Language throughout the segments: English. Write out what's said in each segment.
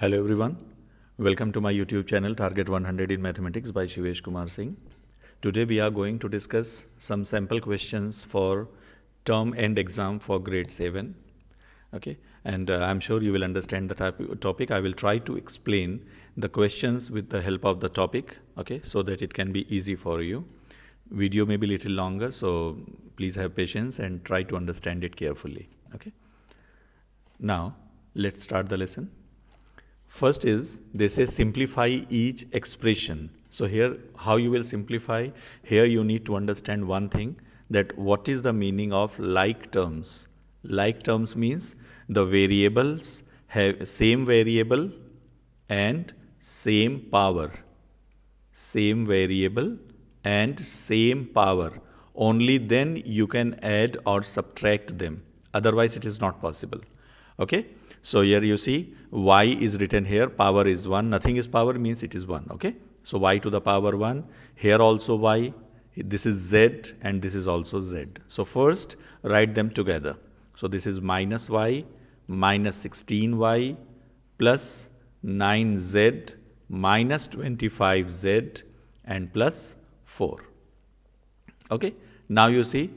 Hello everyone, welcome to my YouTube channel Target 100 in Mathematics by Shivesh Kumar Singh. Today we are going to discuss some sample questions for term end exam for grade 7. Okay, and I'm sure you will understand the topic. I will try to explain the questions with the help of the topic, okay, so that it can be easy for you. Video may be little longer, so please have patience and try to understand it carefully. Okay, now let's start the lesson. First is, they say simplify each expression. So here, how you will simplify? Here you need to understand one thing, that what is the meaning of like terms. Like terms means the variables have same variable and same power. Same variable and same power. Only then you can add or subtract them. Otherwise it is not possible. Okay. So here you see y is written here, power is 1, nothing is power means it is 1, okay. So y to the power 1, here also y, this is z and this is also z. So first write them together. So this is minus y, minus 16y, plus 9z, minus 25z and plus 4. Okay. Now you see,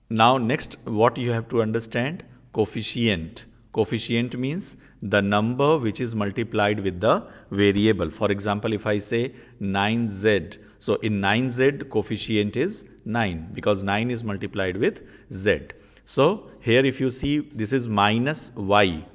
now next what you have to understand, coefficient. Coefficient means the number which is multiplied with the variable. For example, if I say 9z, so in 9z coefficient is 9 because 9 is multiplied with z. So here if you see, this is minus y.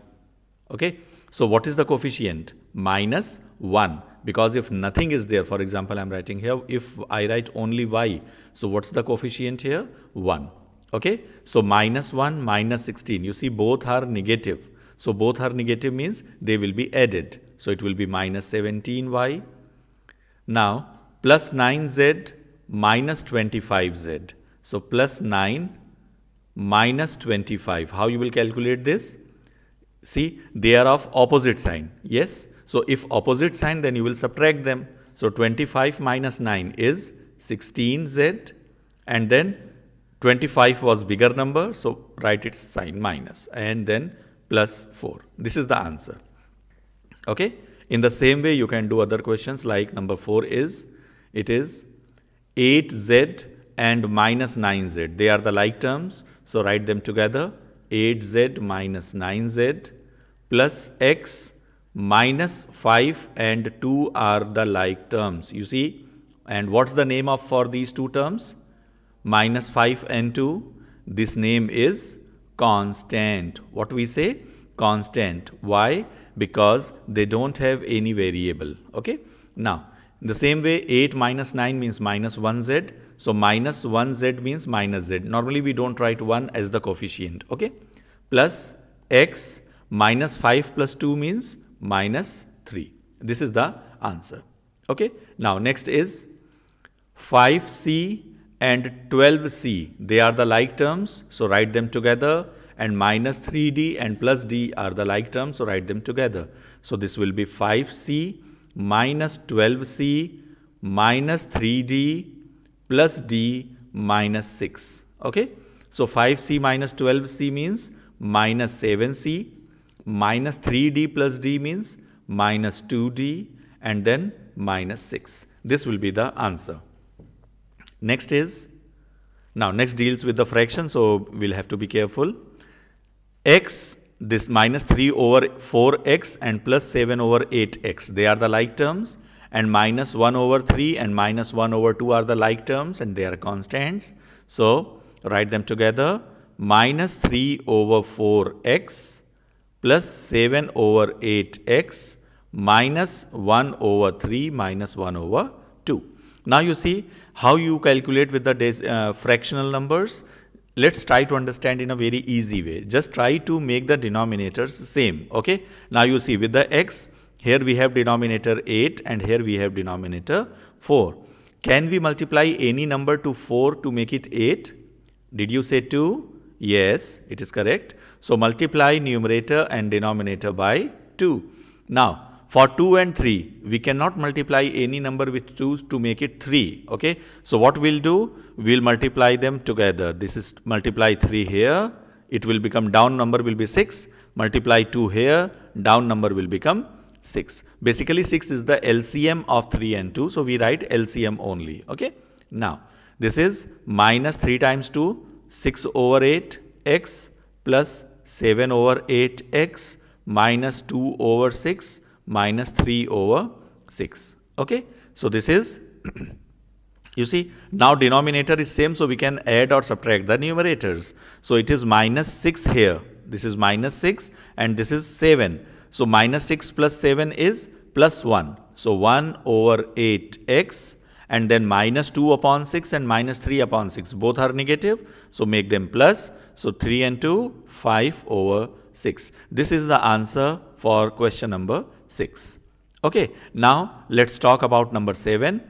Okay. So what is the coefficient? Minus 1, because if nothing is there, for example, I am writing here, if I write only y, so what's the coefficient here? 1. Okay, so minus 1, minus 16, you see both are negative. So both are negative means they will be added. So it will be minus 17y. Now plus 9z, minus 25z. So plus 9, minus 25. How you will calculate this? See, they are of opposite sign. Yes. So if opposite sign, then you will subtract them. So 25 minus 9 is 16z, and then 25 was bigger number, so write its sign minus and then plus 4. This is the answer. Okay. In the same way, you can do other questions like number 4 is, it is 8z and minus 9z. They are the like terms, so write them together. 8z minus 9z plus x minus 5 and 2 are the like terms. You see, and what's the name of for these two terms? Minus 5 and 2, this name is constant. What we say? Constant. Why? Because they don't have any variable. Okay. Now, in the same way, 8 minus 9 means minus 1z. So, minus 1z means minus z. Normally, we don't write 1 as the coefficient. Okay. Plus x minus 5 plus 2 means minus 3. This is the answer. Okay. Now, next is 5c and 12c, they are the like terms, so write them together, and minus 3d and plus d are the like terms, so write them together. So this will be 5c minus 12c minus 3d plus d minus 6. Okay. So 5c minus 12c means minus 7c, minus 3d plus d means minus 2d, and then minus 6. This will be the answer. Next is, now next deals with the fraction, so we'll have to be careful. X, this minus 3 over 4x and plus 7 over 8x, they are the like terms, and minus 1 over 3 and minus 1 over 2 are the like terms and they are constants. So write them together. Minus 3 over 4x plus 7 over 8x minus 1 over 3 minus 1 over 2. Now you see how you calculate with the fractional numbers. Let's try to understand in a very easy way. Just try to make the denominators same. Okay. Now you see with the x, here we have denominator 8 and here we have denominator 4. Can we multiply any number to 4 to make it 8? Did you say 2? Yes, it is correct. So multiply numerator and denominator by 2. Now, for 2 and 3, we cannot multiply any number with 2 to make it 3. Okay. So what we'll do? We'll multiply them together. This is multiply 3 here. It will become, down number will be 6. Multiply 2 here. Down number will become 6. Basically 6 is the LCM of 3 and 2, so we write LCM only. Okay. Now this is minus 3 times 2, 6 over 8 x plus 7 over 8 x minus 2 over 6 minus 3 over 6. Okay. So this is you see, now denominator is same, so we can add or subtract the numerators. So it is minus 6 here. This is minus 6 and this is 7. So minus 6 plus 7 is plus 1. So 1 over 8x and then minus 2 upon 6 and minus 3 upon 6. Both are negative, so make them plus. So 3 and 2, 5 over 6. This is the answer for question number 6. Okay, now let's talk about number 7.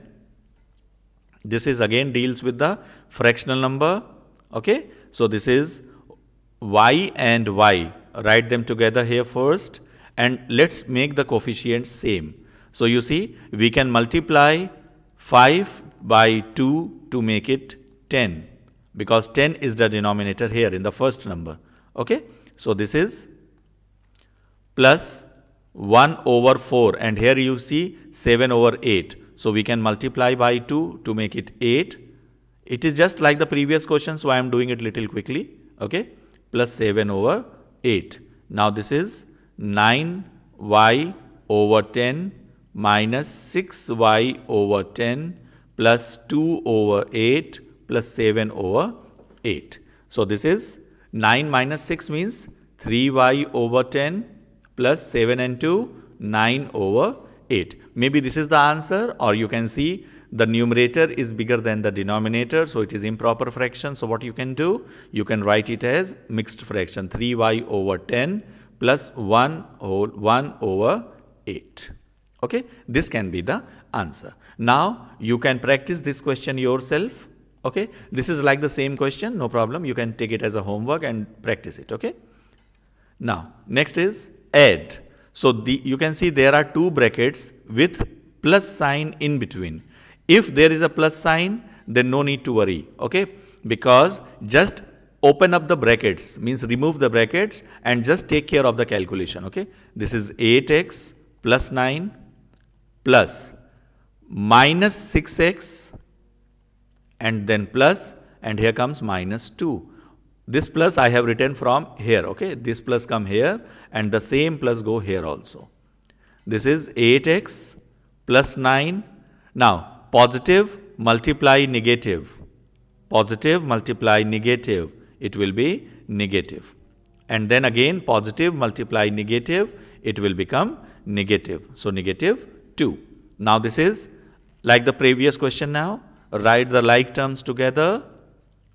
This is again deals with the fractional number. Okay, so this is y and y. Write them together here first and let's make the coefficients same. So you see, we can multiply 5 by 2 to make it 10 because 10 is the denominator here in the first number. Okay, so this is plus 1 over 4 and here you see 7 over 8. So we can multiply by 2 to make it 8. It is just like the previous question, so I am doing it little quickly. Okay, plus 7 over 8. Now this is 9y over 10 minus 6y over 10 plus 2 over 8 plus 7 over 8. So this is 9 minus 6 means 3y over 10 plus 7 and 2, 9 over 8. Maybe this is the answer, or you can see the numerator is bigger than the denominator, so it is improper fraction. So what you can do, you can write it as mixed fraction, 3y over 10 plus 1 over 8. Okay, this can be the answer. Now you can practice this question yourself. Okay, this is like the same question, no problem. You can take it as a homework and practice it. Okay. Now next is add. So you can see there are two brackets with plus sign in between. If there is a plus sign, then no need to worry, okay? Because just open up the brackets, means remove the brackets and just take care of the calculation, okay? This is 8x plus 9 plus minus 6x and then plus, and here comes minus 2. This plus I have written from here, okay? This plus come here and the same plus go here also. This is 8x plus 9. Now, positive multiply negative. Positive multiply negative. It will be negative. And then again positive multiply negative. It will become negative. So, negative 2. Now, this is like the previous question now. Write the like terms together.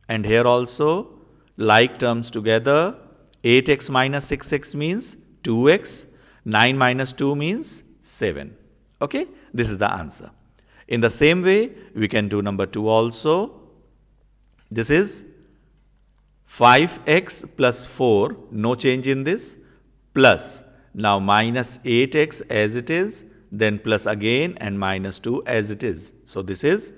And here also like terms together. 8x minus 6x means 2x. 9 minus 2 means 7. Okay, this is the answer. In the same way, we can do number 2 also. This is 5x plus 4, no change in this, plus now minus 8x as it is, then plus again and minus 2 as it is. So this is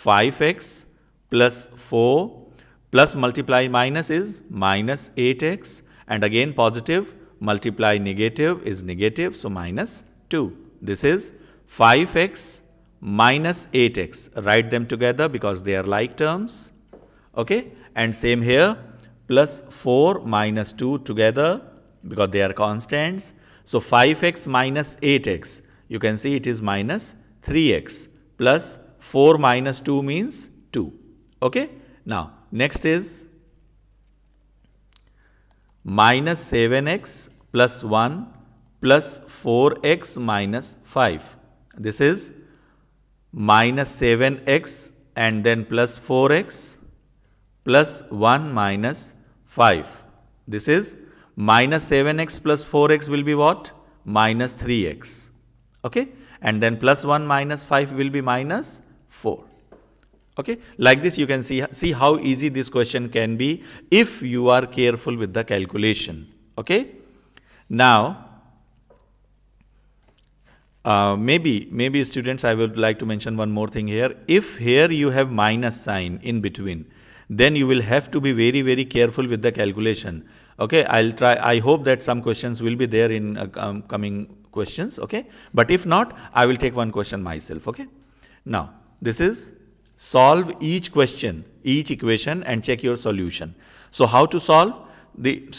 5x plus 4 plus multiply minus is minus 8x, and again positive multiply negative is negative, so minus 2. This is 5x minus 8x. Write them together because they are like terms. Okay, and same here, plus 4 minus 2 together because they are constants. So 5x minus 8x, you can see it is minus 3x, plus 4 minus 2 means 2. Okay, now next is minus 7x plus 1 plus 4x minus 5. This is minus 7x and then plus 4x plus 1 minus 5. This is minus 7x plus 4x will be what? Minus 3x. Okay, and then plus 1 minus 5 will be minus 4. Okay, like this you can see how easy this question can be if you are careful with the calculation. Okay, now maybe students, I would like to mention one more thing here. If here you have minus sign in between, then you will have to be very careful with the calculation. Okay, I'll try. I hope that some questions will be there in coming questions, okay? But if not, I will take one question myself, okay? Now, this is solve each question, each equation and check your solution. So how to solve?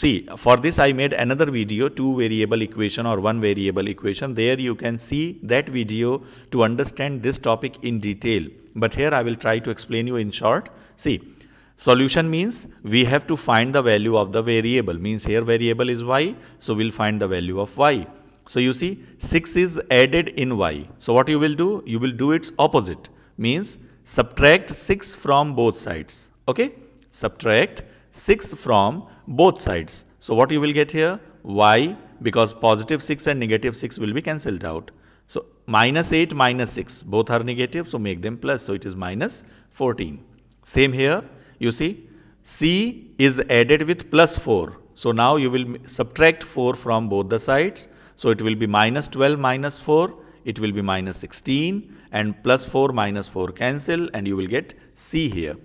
See, for this I made another video, 2 variable equation or 1 variable equation. There you can see that video to understand this topic in detail. But here I will try to explain you in short. See, solution means we have to find the value of the variable. Means here variable is y, so we'll find the value of y. So you see 6 is added in y. So what you will do? You will do its opposite. Means subtract 6 from both sides. Okay? Subtract 6 from both sides. So what you will get here? Y, because positive 6 and negative 6 will be cancelled out. So minus 8 minus 6, both are negative, so make them plus. So it is minus 14. Same here, you see, C is added with plus 4. So now you will subtract 4 from both the sides. So it will be minus 12 minus 4, it will be minus 16, and plus 4 minus 4 cancel, and you will get C here.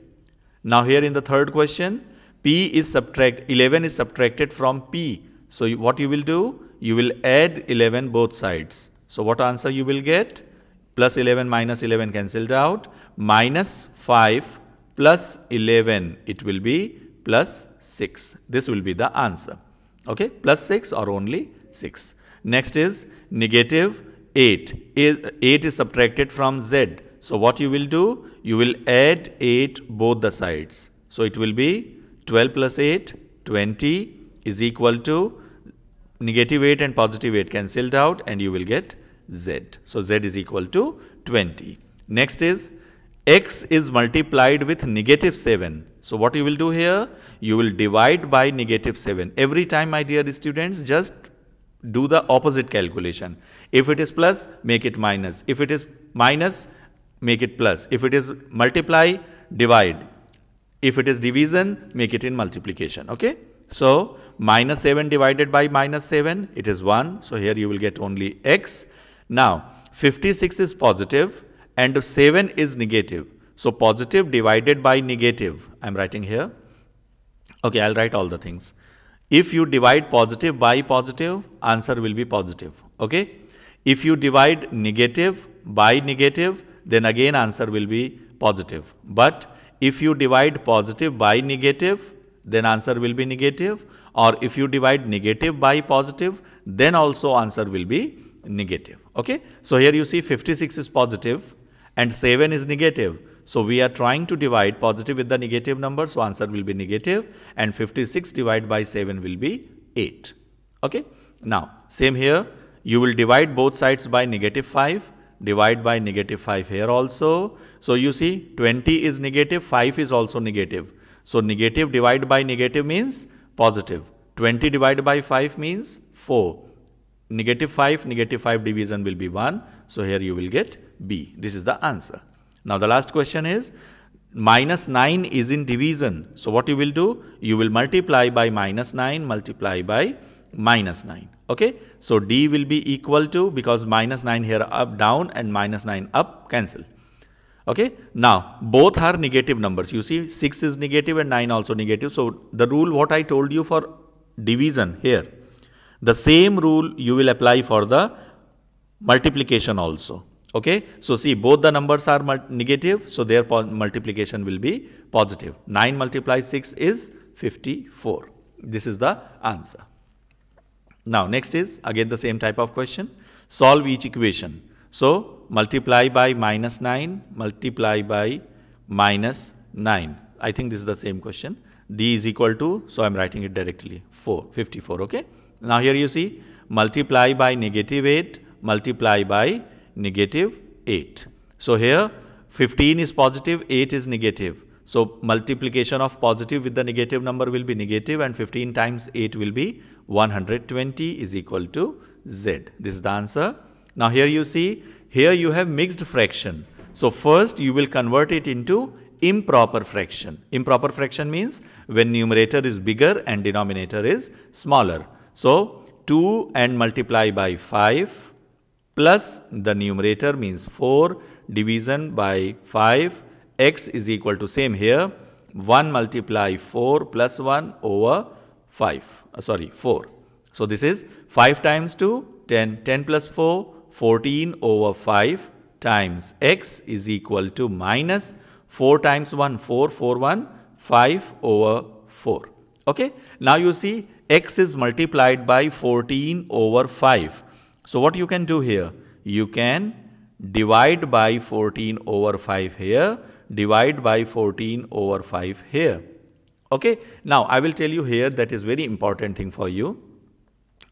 Now here in the third question, 11 is subtracted from P. So what you will do? You will add 11 both sides. So what answer you will get? Plus 11 minus 11 cancelled out. Minus 5 plus 11, it will be plus 6. This will be the answer. Okay, plus 6 or only 6. Next is negative 8. 8 is subtracted from Z. So what you will do? You will add 8 both the sides. So it will be 12 plus 8, 20 is equal to negative 8 and positive 8 cancelled out, and you will get Z. So Z is equal to 20. Next is X is multiplied with negative 7. So what you will do here? You will divide by negative 7. Every time, my dear students, just do the opposite calculation. If it is plus, make it minus. If it is minus, make it plus. If it is multiply, divide. If it is division, make it in multiplication, okay? So, minus 7 divided by minus 7, it is 1. So, here you will get only X. Now, 56 is positive and 7 is negative. So, positive divided by negative, I am writing here. Okay, I will write all the things. If you divide positive by positive, answer will be positive, okay? If you divide negative by negative, then again answer will be positive. But if you divide positive by negative, then answer will be negative. Or if you divide negative by positive, then also answer will be negative. Okay. So here you see 56 is positive and 7 is negative. So we are trying to divide positive with the negative number. So answer will be negative, and 56 divided by 7 will be 8. Okay. Now same here, you will divide both sides by negative 5. Divide by negative 5 here also. So you see 20 is negative, 5 is also negative. So negative divided by negative means positive. 20 divided by 5 means 4. Negative 5 division will be 1. So here you will get B. This is the answer. Now the last question is minus 9 is in division. So what you will do? You will multiply by minus 9, multiply by minus 9. Okay, so D will be equal to, because minus 9 here up down and minus 9 up, cancel. Okay, now both are negative numbers. You see 6 is negative and 9 also negative. So the rule what I told you for division here, the same rule you will apply for the multiplication also. Okay, so see both the numbers are negative, so their multiplication will be positive. 9 multiplied 6 is 54. This is the answer. Now next is again the same type of question. Solve each equation. So multiply by minus 9, multiply by minus 9. I think this is the same question. D is equal to, so I am writing it directly, 54. Okay. Now here you see multiply by negative 8, multiply by negative 8. So here 15 is positive, 8 is negative. So multiplication of positive with the negative number will be negative, and 15 times 8 will be 120 is equal to Z. This is the answer. Now here you see, here you have mixed fraction. So first you will convert it into improper fraction. Improper fraction means when numerator is bigger and denominator is smaller. So 2 and multiply by 5 plus the numerator means 4 division by 5. X is equal to, same here, 1 multiply 4 plus 1 over 4. So this is 5 times 2, 10. 10 plus 4, 14 over 5 times x is equal to minus 4 times 1, 4, 4, 1, 5 over 4. Okay. Now you see x is multiplied by 14 over 5. So what you can do here? You can divide by 14 over 5 here, divide by 14 over 5 here. Okay. Now I will tell you here, that is very important thing for you.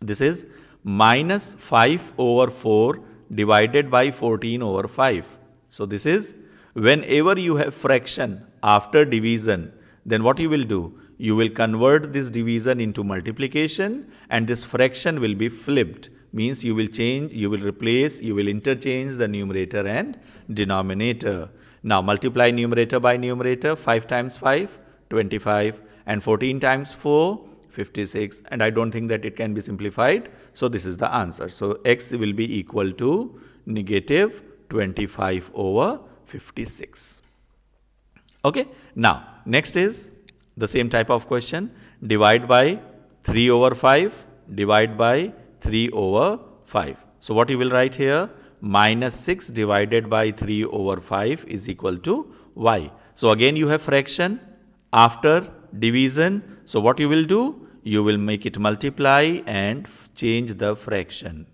This is minus 5 over 4 divided by 14 over 5. So this is, whenever you have fraction after division, then what you will do? You will convert this division into multiplication, and this fraction will be flipped. Means you will change, you will replace, you will interchange the numerator and denominator. Now multiply numerator by numerator. 5 times 5, 25, and 14 times 4, 56, and I don't think that it can be simplified. So this is the answer. So x will be equal to negative 25 over 56. Okay. Now next is the same type of question. Divide by 3 over 5, divide by 3 over 5. So what you will write here? Minus 6 divided by 3 over 5 is equal to y. So again you have fraction after division. So what you will do? You will make it multiply and change the fraction.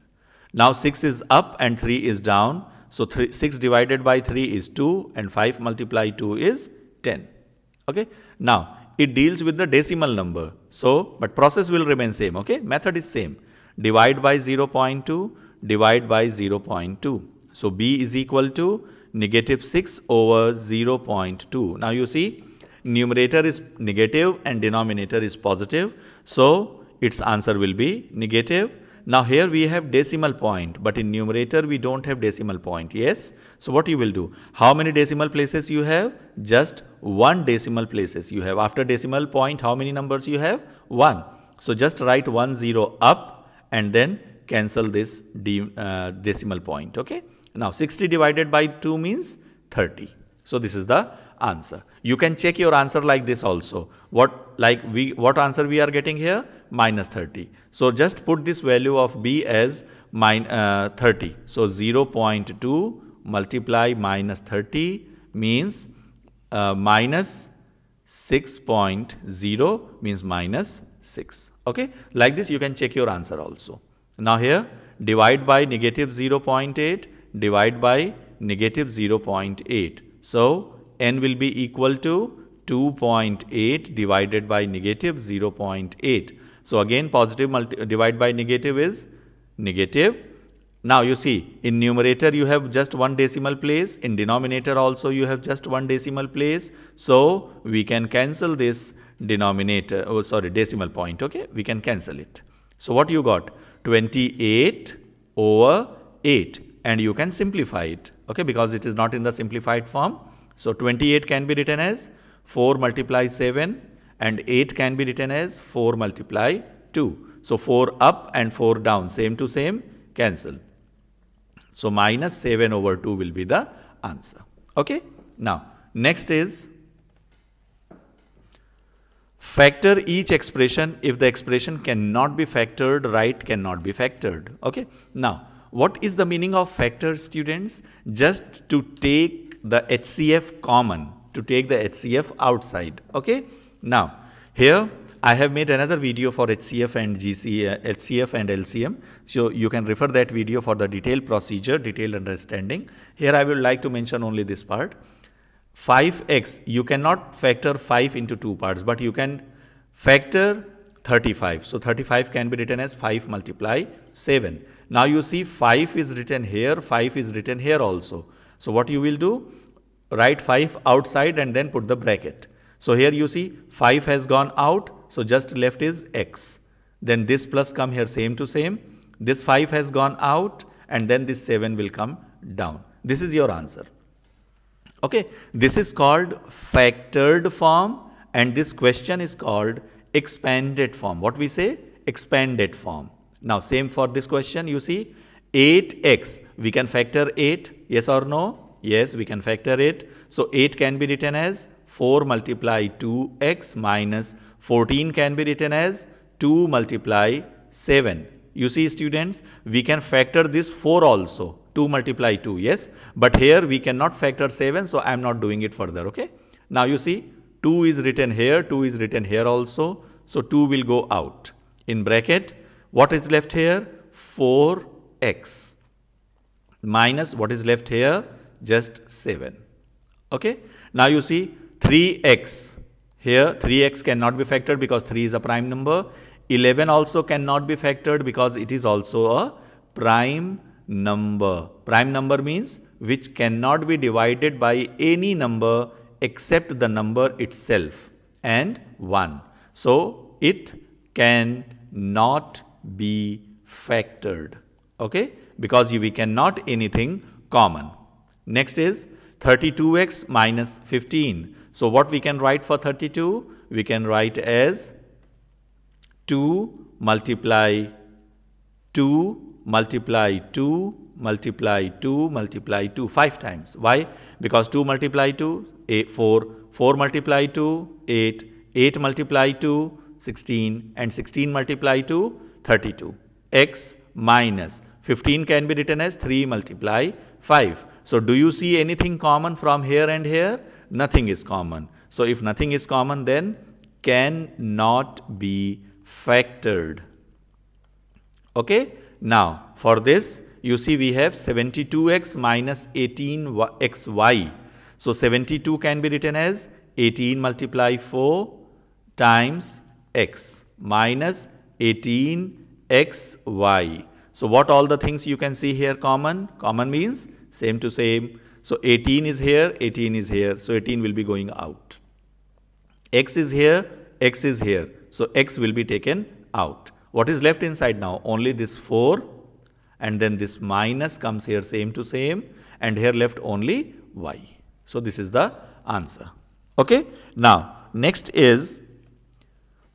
Now 6 is up and 3 is down. So 6 divided by 3 is 2, and 5 multiplied 2 is 10. Okay. Now it deals with the decimal number. So, but process will remain same. Okay. Method is same. Divide by 0.2, divide by 0.2. So b is equal to negative 6 over 0.2. Now you see, numerator is negative and denominator is positive. So its answer will be negative. Now here we have decimal point, but in numerator we don't have decimal point. Yes. So what you will do? How many decimal places you have? Just one decimal places you have. After decimal point, how many numbers you have? 1. So just write 1 0 up and then cancel this decimal point. Okay. Now 60 divided by 2 means 30. So this is the answer. You can check your answer like this also. What answer we are getting here? Minus 30. So just put this value of b as 30. So 0.2 multiply minus 30 means minus 6.0 means minus 6. Okay. Like this you can check your answer also. Now here divide by negative 0.8, divide by negative 0.8. So n will be equal to 2.8 divided by negative 0.8. So again positive divide by negative is negative. Now you see, in numerator you have just one decimal place, in denominator also you have just one decimal place. So we can cancel this denominator, decimal point. Okay, we can cancel it. So what you got? 28 over 8, and you can simplify it. Okay, because it is not in the simplified form. So 28 can be written as 4 multiply 7, and 8 can be written as 4 multiply 2. So 4 up and 4 down, same to same, cancel. So minus 7 over 2 will be the answer. Okay. Now next is factor each expression. If the expression cannot be factored, write cannot be factored. Okay. Now what is the meaning of factor, students? Just to take the HCF common, to take the HCF outside. Okay. Now here I have made another video for HCF and HCF and LCM. So you can refer that video for the detailed procedure, detailed understanding. Here I would like to mention only this part. 5x, you cannot factor 5 into two parts, but you can factor 35. So 35 can be written as 5 multiply 7. Now you see 5 is written here, 5 is written here also. So what you will do? Write 5 outside and then put the bracket. So here you see 5 has gone out, so just left is x. Then this plus come here same to same. This 5 has gone out and then this 7 will come down. This is your answer. Okay. This is called factored form, and this question is called expanded form. What we say? Expanded form. Now same for this question. You see 8x, we can factor 8, yes or no? Yes, we can factor it. So 8 can be written as 4 multiply 2x minus 14 can be written as 2 multiply 7. You see students, we can factor this 4 also, 2 multiply 2, yes, but here we cannot factor 7, so I am not doing it further, okay. Now you see 2 is written here, 2 is written here also, so 2 will go out. In bracket, what is left here? 4x minus what is left here? Just 7. Okay. Now you see 3x. Here 3x cannot be factored because 3 is a prime number. 11 also cannot be factored because it is also a prime number. Prime number means which cannot be divided by any number except the number itself and 1. So it cannot be factored. Okay, because we cannot anything common. Next is 32x minus 15. So what we can write for 32? We can write as 2 multiply 2 multiply 2 multiply 2 multiply 2 5 times. Why? Because 2 multiply 2, 8, 4, 4 multiply 2, 8, 8 multiply 2, 16, and 16 multiply 2, 32. X minus 15 can be written as 3 multiply 5. So do you see anything common from here and here? Nothing is common. So if nothing is common, then cannot be factored. Okay. Now for this, you see we have 72x minus 18xy. So 72 can be written as 18 multiply 4 times x minus 18xy. So what all the things you can see here common? Common means same to same. So 18 is here, 18 is here. So 18 will be going out. X is here, x is here. So x will be taken out. What is left inside now? Only this 4, and then this minus comes here same to same, and here left only y. So this is the answer. Okay. Now next is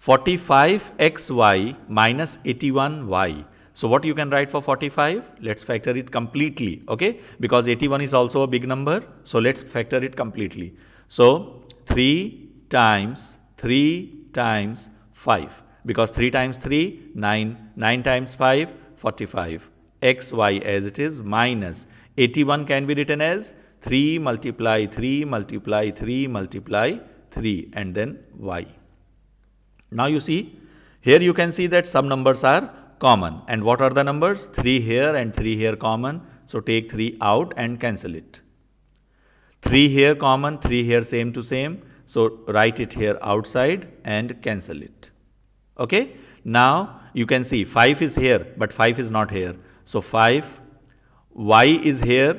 45xy minus 81y. So what you can write for 45? Let's factor it completely, okay? Because 81 is also a big number. So let's factor it completely. So 3 times 5. Because 3 times 3, 9. 9 times 5, 45. xy as it is minus 81 can be written as 3 multiply 3 multiply 3 multiply 3 and then y. Now you see, here you can see that some numbers are common. And what are the numbers? 3 here and 3 here common. So take 3 out and cancel it. 3 here common, 3 here same to same. So write it here outside and cancel it. Okay. Now you can see 5 is here, but 5 is not here. So 5, y is here,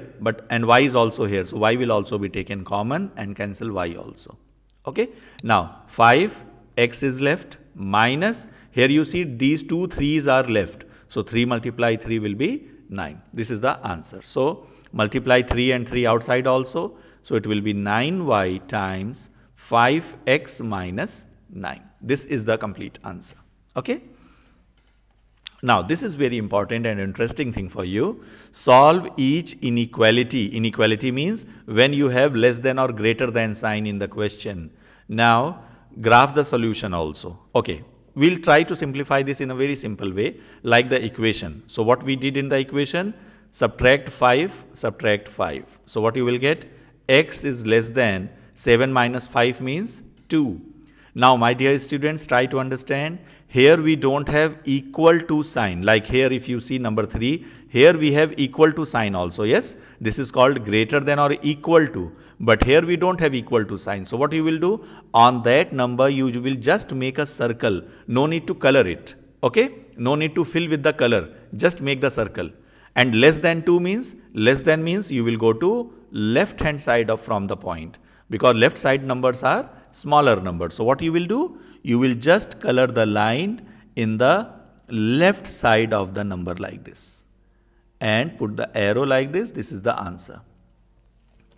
and y is also here. So y will also be taken common and cancel y also. Okay. Now 5, x is left minus, here you see these two 3's are left. So 3 multiply 3 will be 9. This is the answer. So multiply 3 and 3 outside also. So it will be 9y times 5x minus 9. This is the complete answer. Okay. Now this is very important and interesting thing for you. Solve each inequality. Inequality means when you have less than or greater than sign in the question. Now graph the solution also. Okay. We'll try to simplify this in a very simple way, like the equation. So what we did in the equation, subtract 5, subtract 5. So what you will get? X is less than 7 minus 5 means 2. Now my dear students, try to understand. Here we don't have equal to sign. Like here if you see number 3, here we have equal to sign also. Yes, this is called greater than or equal to. But here we don't have equal to sign. So what you will do? On that number you will just make a circle. No need to color it. Okay? No need to fill with the color. Just make the circle. And less than 2 means? Less than means you will go to left hand side of from the point. Because left side numbers are smaller numbers. So what you will do? You will just color the line in the left side of the number like this. And put the arrow like this. This is the answer.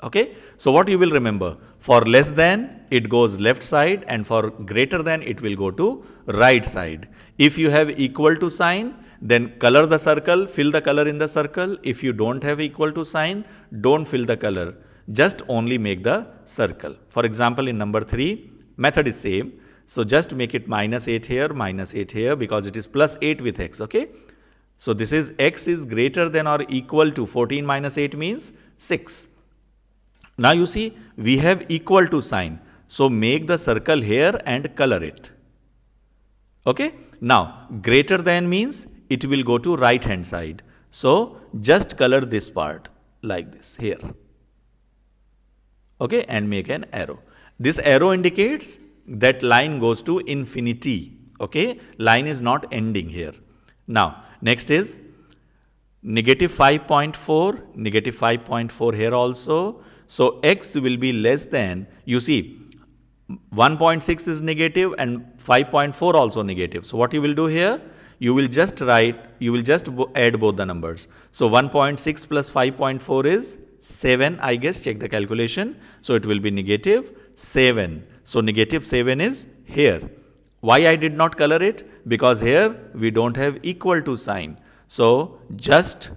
Okay. So what you will remember? For less than, it goes left side, and for greater than, it will go to right side. If you have equal to sign, then color the circle, fill the color in the circle. If you don't have equal to sign, don't fill the color. Just only make the circle. For example, in number 3, method is same. So just make it minus 8 here, because it is plus 8 with x. Okay. So this is x is greater than or equal to 14 minus 8 means 6. Now you see we have equal to sign. So make the circle here and color it. Okay. Now greater than means it will go to right hand side. So just color this part like this here. Okay, and make an arrow. This arrow indicates that line goes to infinity. Okay, line is not ending here. Now next is negative 5.4, negative 5.4 here also. So x will be less than, you see 1.6 is negative and 5.4 also negative. So what you will do here? You will just add both the numbers. So 1.6 plus 5.4 is 7, I guess, check the calculation. So it will be negative 7. So negative 7 is here. Why I did not color it? Because here we don't have equal to sign. So just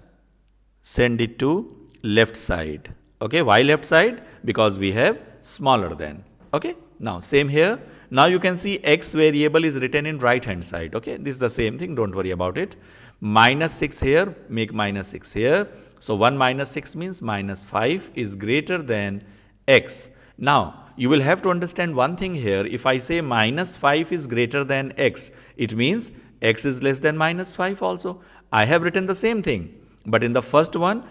send it to left side. Okay, why left side? Because we have smaller than. Okay, now same here. Now you can see x variable is written in right hand side. Okay, this is the same thing, don't worry about it. Minus 6 here, make minus 6 here. So 1 minus 6 means minus 5 is greater than x. Now you will have to understand one thing here. If I say minus 5 is greater than x, it means x is less than minus 5 also. I have written the same thing, but in the first one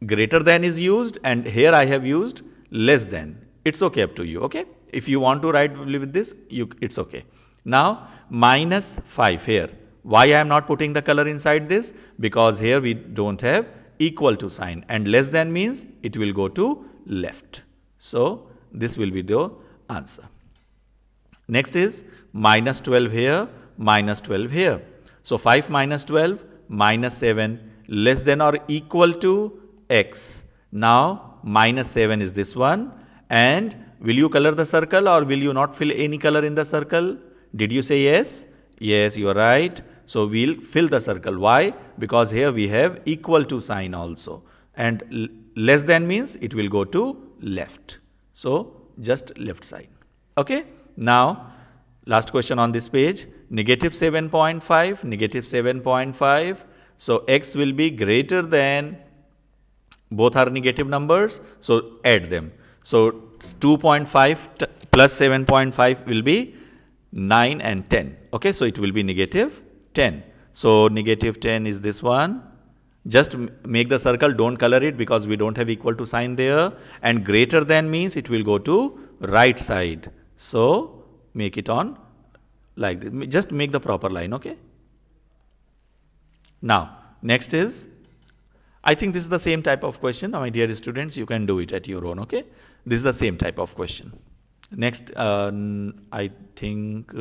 greater than is used and here I have used less than. It's okay, up to you. Okay, if you want to write with this, it's okay. Now minus 5 here. Why I am not putting the color inside this? Because here we don't have equal to sign, and less than means it will go to left. So this will be the answer. Next is minus 12 here, minus 12 here. So 5 minus 12 minus 7 less than or equal to x. Now minus 7 is this one. And will you color the circle or will you not fill any color in the circle? Did you say yes? Yes, you are right. So we'll fill the circle. Why? Because here we have equal to sign also. And less than means it will go to left. So just left side. Okay. Now last question on this page. Negative 7.5, negative 7.5. So x will be greater than, both are negative numbers. So add them. So 2.5 plus 7.5 will be 9 and 10. Okay, so it will be negative 10. So negative 10 is this one. Just make the circle, don't color it because we don't have equal to sign there. And greater than means it will go to right side. So make it on like this. Just make the proper line, okay? Now, next is, I think this is the same type of question. My dear students, you can do it at your own, okay? This is the same type of question. Next, I think,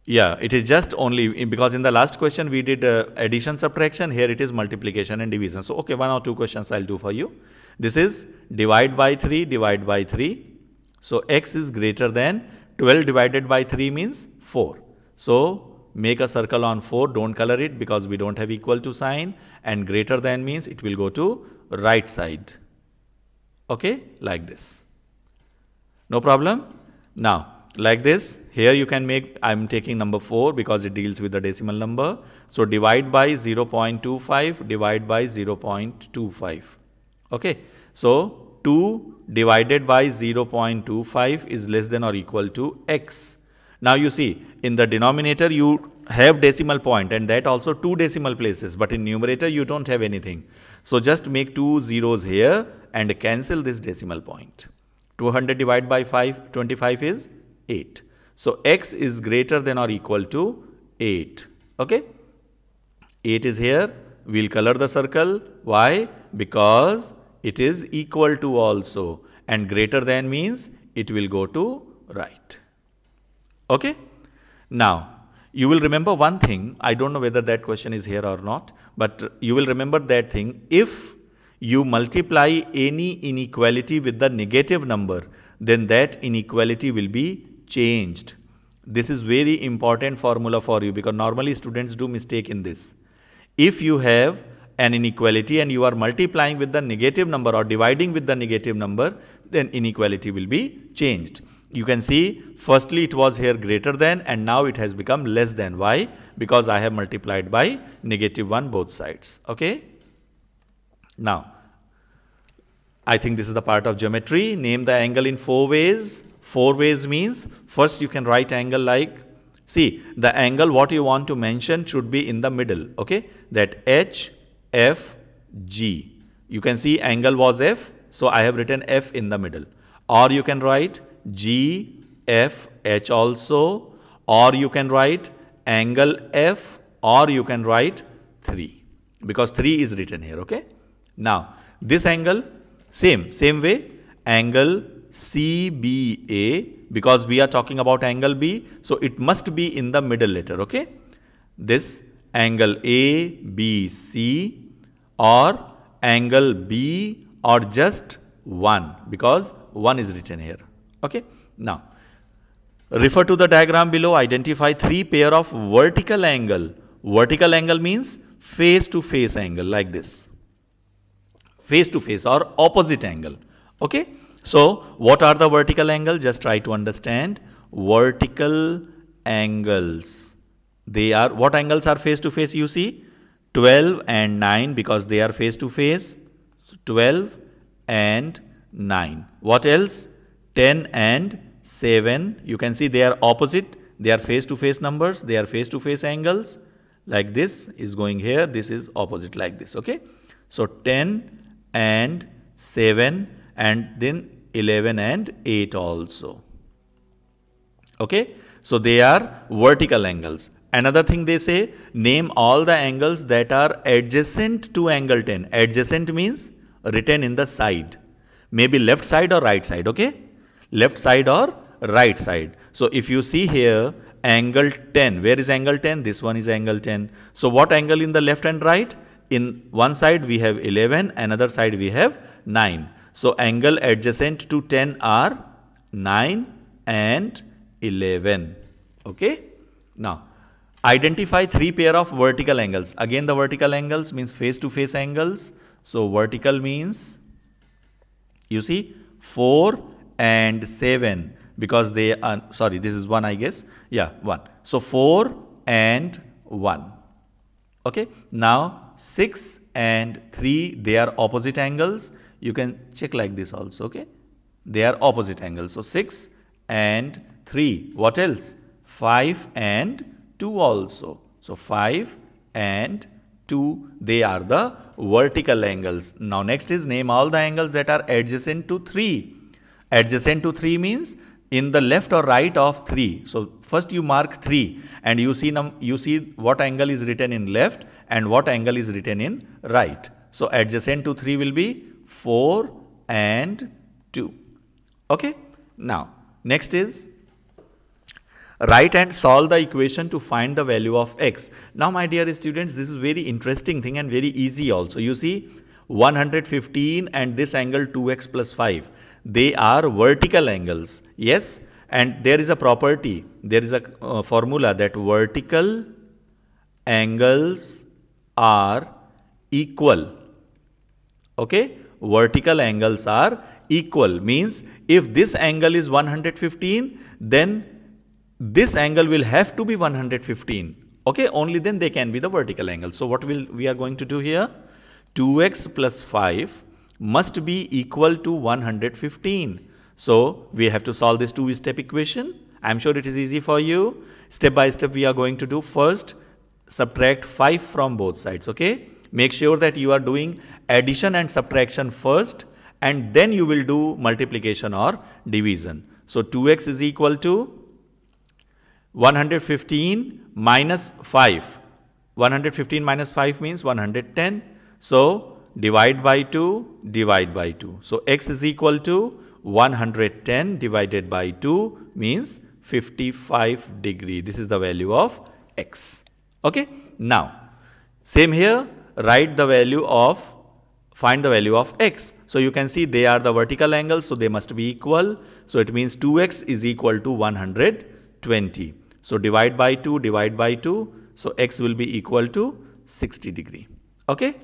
yeah, it is just only, because in the last question we did addition, subtraction. Here it is multiplication and division. So, okay, 1 or 2 questions I'll do for you. This is divide by 3, divide by 3. So, x is greater than 12 divided by 3 means 4. So, make a circle on 4, don't color it because we don't have equal to sign, and greater than means it will go to right side. Okay, like this. No problem. Now, like this, here you can make, I'm taking number 4 because it deals with the decimal number. So, divide by 0.25, divide by 0.25. Okay. So, 2 divided by 0.25 is less than or equal to x. Now, you see, in the denominator you have decimal point and that also 2 decimal places, but in numerator you don't have anything. So, just make 2 zeros here and cancel this decimal point. 200 divided by 25 is 8. So, x is greater than or equal to 8. Okay? 8 is here. We'll color the circle. Why? Because it is equal to also, and greater than means it will go to right. Okay? Now, you will remember one thing. I don't know whether that question is here or not, but you will remember that thing. If you multiply any inequality with the negative number, then that inequality will be changed. This is very important formula for you because normally students do mistake in this. If you have an inequality and you are multiplying with the negative number or dividing with the negative number, then inequality will be changed. You can see firstly it was here greater than and now it has become less than. Why? Because I have multiplied by -1 both sides. Okay. Now, I think this is the part of geometry. Name the angle in 4 ways. 4 ways means first you can write angle like, see, the angle what you want to mention should be in the middle. Okay. That H, F, G. You can see angle was F. So I have written F in the middle. Or you can write G, F, H also. Or you can write angle F. Or you can write 3. Because 3 is written here. Okay. Now, this angle, same way, angle CBA, because we are talking about angle B, so it must be in the middle letter. Okay. This angle ABC or angle B or just 1, because 1 is written here. Okay. Now, refer to the diagram below. Identify 3 pair of vertical angle. Vertical angle means face to face angle like this. Face to face or opposite angle. Okay. So, what are the vertical angles? Just try to understand. Vertical angles. They are, what angles are face to face? You see 12 and 9 because they are face to face. 12 and 9. What else? 10 and 7. You can see they are opposite. They are face to face numbers. They are face to face angles. Like this is going here. This is opposite like this. Okay. So, 10 and 7 and then 11 and 8 also. Okay. So, they are vertical angles. Another thing they say, name all the angles that are adjacent to angle 10. Adjacent means written in the side. Maybe left side or right side. Okay. Left side or right side. So, if you see here angle 10, where is angle 10? This one is angle 10. So, what angle in the left and right? In one side we have 11, another side we have 9. So, angle adjacent to 10 are 9 and 11. Okay. Now, identify 3 pair of vertical angles. Again, the vertical angles means face to face angles. So, vertical means, you see 4 and 7 because they are, sorry, this is 1 I guess. Yeah, 1. So, 4 and 1. Okay. Now, 6 and 3, they are opposite angles. You can check like this also. Okay. They are opposite angles. So, 6 and 3. What else? 5 and 2 also. So, 5 and 2, they are the vertical angles. Now, next is name all the angles that are adjacent to 3. Adjacent to 3 means in the left or right of 3. So, first you mark 3 and you see what angle is written in left and what angle is written in right. So, adjacent to 3 will be 4 and 2. Okay. Now, next is write and solve the equation to find the value of x. Now, my dear students, this is very interesting thing and very easy also. You see 115 and this angle 2x plus 5. They are vertical angles. Yes. And there is a property, there is a formula that vertical angles are equal. Okay. Vertical angles are equal means if this angle is 115, then this angle will have to be 115. Okay. Only then they can be the vertical angle. So, what we are going to do here? 2x plus 5 must be equal to 115. So, we have to solve this 2-step equation. I am sure it is easy for you. Step by step we are going to do. First, subtract 5 from both sides. Okay. Make sure that you are doing addition and subtraction first and then you will do multiplication or division. So, 2x is equal to 115 minus 5. 115 minus 5 means 110. So, divide by 2, divide by 2. So, x is equal to 110 divided by 2 means 55 degree. This is the value of x. Okay. Now, same here, write the value of, find the value of x. So, you can see they are the vertical angles, so they must be equal. So, it means 2x is equal to 120. So, divide by 2, divide by 2. So, x will be equal to 60 degree. Okay.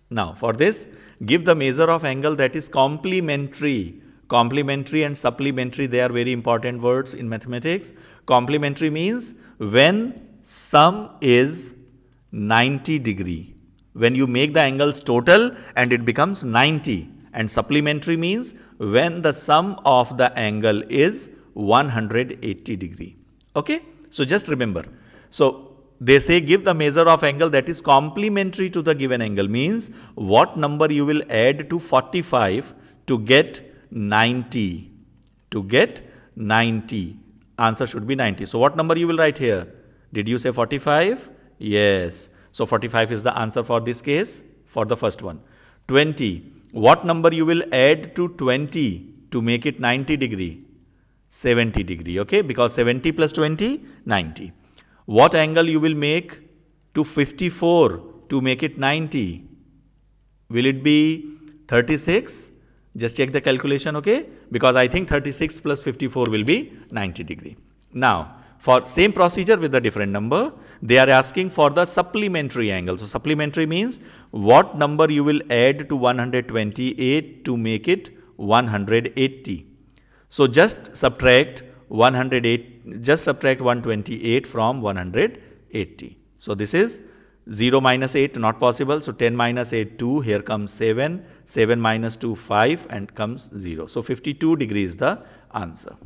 Now, for this, give the measure of angle that is complementary. Complementary and supplementary, they are very important words in mathematics. Complementary means when sum is 90 degree. When you make the angles total and it becomes 90. And supplementary means when the sum of the angle is 180 degree. Okay? So just remember. So they say give the measure of angle that is complementary to the given angle, means what number you will add to 45 to get 90. To get 90. Answer should be 90. So what number you will write here? Did you say 45? Yes. So 45 is the answer for this case, for the first one. 20. What number you will add to 20 to make it 90 degree? 70 degree, okay? Because 70 plus 20, 90. What angle you will make to 54 to make it 90? Will it be 36? Just check the calculation, okay? Because I think 36 plus 54 will be 90 degree. Now, for same procedure with a different number, they are asking for the supplementary angle. So, supplementary means what number you will add to 128 to make it 180. So, just subtract 128 from 180. So, this is 0 minus 8, not possible. So, 10 minus 8, 2. Here comes 7. 7 minus 2, 5, and comes 0. So, 52 degree is the answer.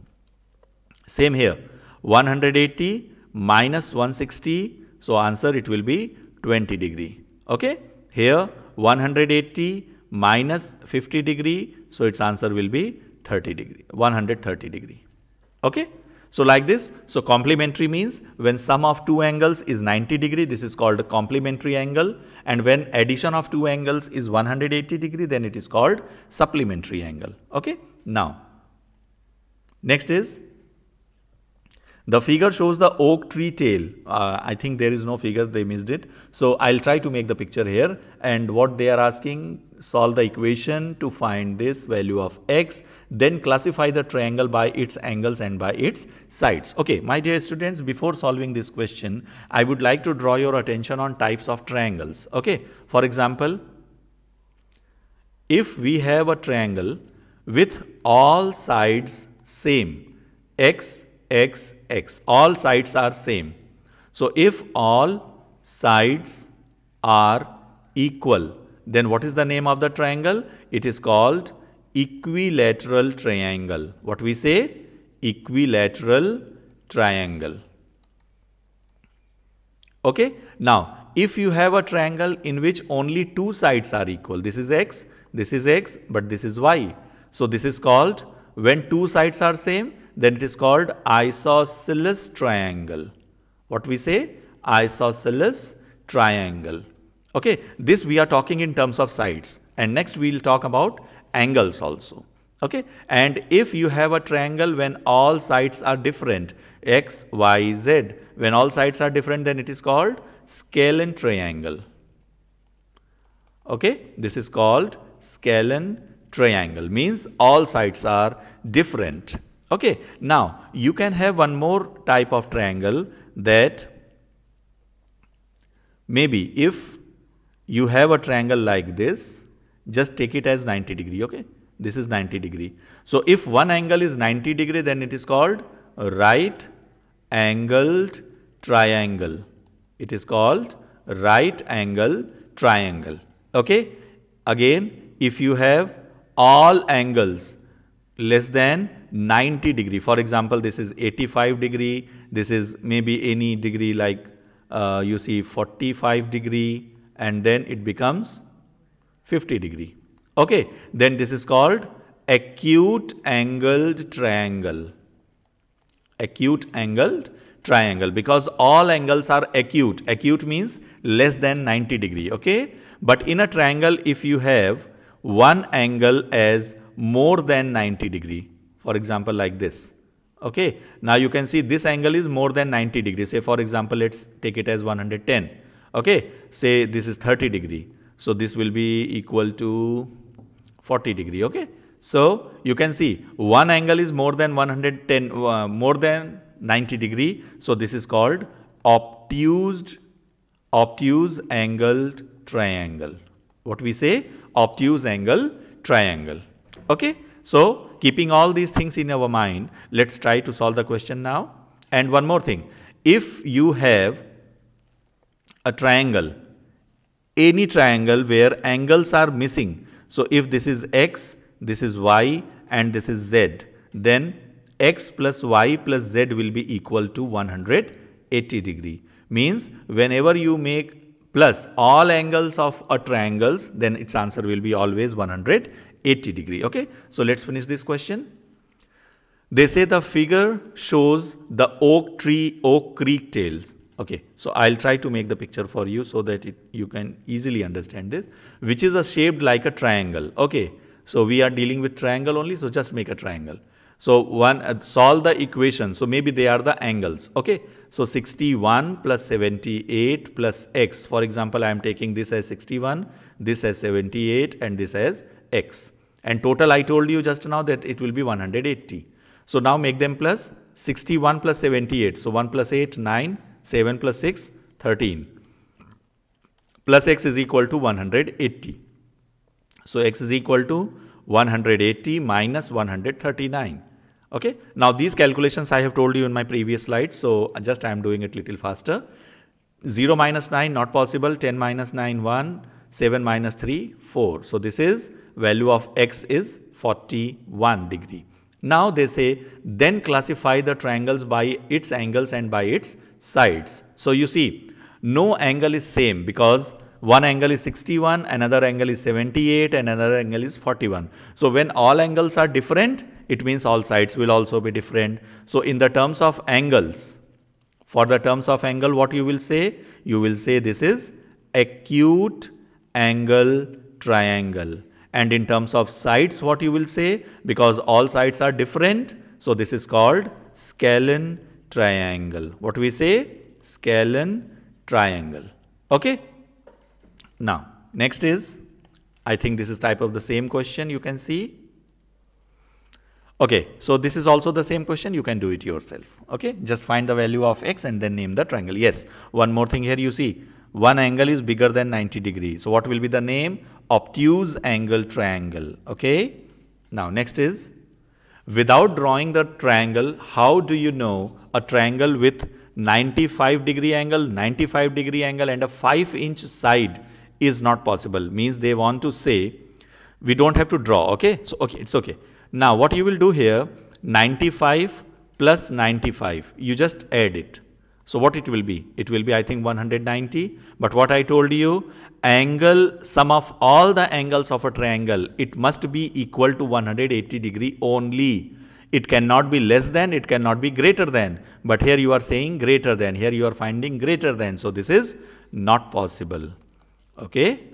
Same here. 180 minus 160. So, answer it will be 20 degree. Okay. Here 180 minus 50 degree. So, its answer will be 30 degree. 130 degree. Okay. So, like this, so complementary means when sum of two angles is 90 degree, this is called a complementary angle, and when addition of two angles is 180 degree, then it is called supplementary angle. Okay. Now, next is the figure shows the oak tree tail. I think there is no figure, they missed it. So, I will try to make the picture here, and what they are asking, solve the equation to find this value of x, then classify the triangle by its angles and by its sides. Okay, my dear students, before solving this question, I would like to draw your attention on types of triangles. Okay, for example, if we have a triangle with all sides same, x, x, x, all sides are same. So, if all sides are equal, then what is the name of the triangle? It is called equilateral triangle. What we say? Equilateral triangle. Okay. Now, if you have a triangle in which only two sides are equal, this is x, but this is y. So, this is called, when two sides are same, then it is called isosceles triangle. What we say? Isosceles triangle. Okay, this we are talking in terms of sides, and next we will talk about angles also. Okay, and if you have a triangle when all sides are different, x, y, z, when all sides are different, then it is called scalene triangle. Okay, this is called scalene triangle, means all sides are different. Okay, now you can have one more type of triangle, that maybe if you have a triangle like this, just take it as 90 degree, okay? This is 90 degree. So, if one angle is 90 degree, then it is called right angled triangle. It is called right angle triangle, okay? Again, if you have all angles less than 90 degree, for example, this is 85 degree, this is maybe any degree like you see 45 degree, and then it becomes 50 degree. Okay, then this is called acute angled triangle. Acute angled triangle, because all angles are acute. Acute means less than 90 degree. Okay, but in a triangle, if you have one angle as more than 90 degree, for example like this. Okay, now you can see this angle is more than 90 degree. Say for example, let's take it as 110. Okay, say this is 30 degree. So, this will be equal to 40 degree. Okay, so you can see one angle is more than 110, more than 90 degree. So, this is called obtuse angled triangle. What we say? Obtuse angle triangle. Okay, so keeping all these things in our mind, let's try to solve the question now. And one more thing, if you have a triangle, any triangle where angles are missing, so if this is x, this is y, and this is z, then x plus y plus z will be equal to 180 degree. Means whenever you make plus all angles of a triangles, then its answer will be always 180 degree. Okay, so let's finish this question. They say the figure shows the oak creek tails. Okay, so I'll try to make the picture for you so that you can easily understand this, which is shaped like a triangle. Okay, so we are dealing with triangle only, so just make a triangle. So solve the equation. So maybe they are the angles. Okay, so 61 plus 78 plus x. For example, I am taking this as 61, this as 78, and this as x. And total I told you just now that it will be 180. So now make them plus 61 plus 78. So 1 plus 8, 9, 7 plus 6, 13. Plus x is equal to 180. So x is equal to 180 minus 139. Okay. Now these calculations I have told you in my previous slide. So just I am doing it little faster. 0 minus 9 not possible. 10 minus 9 1. 7 minus 3 4. So this is value of x is 41 degree. Now they say then classify the triangles by its angles and by its sides. So you see no angle is same because one angle is 61, another angle is 78, and another angle is 41. So when all angles are different, it means all sides will also be different. So in the terms of angles, for the terms of angle, what you will say? You will say this is acute angle triangle. And in terms of sides, what you will say? Because all sides are different, so this is called scalene triangle. What we say? Scalene triangle. Okay. Now, next is, I think this is type of the same question you can see. Okay, so this is also the same question, you can do it yourself. Okay, just find the value of x and then name the triangle. Yes, one more thing here you see, one angle is bigger than 90 degrees. So what will be the name? Obtuse angle triangle. Okay, now next is, without drawing the triangle, how do you know a triangle with 95 degree angle, 95 degree angle and a 5-inch side is not possible? Means they want to say we don't have to draw. Okay, so okay, it's okay. Now what you will do here, 95 plus 95, you just add it. So what it will be? It will be I think 190. But what I told you, angle, sum of all the angles of a triangle, it must be equal to 180 degree only. It cannot be less than, it cannot be greater than. But here you are saying greater than, here you are finding greater than. So this is not possible. Okay.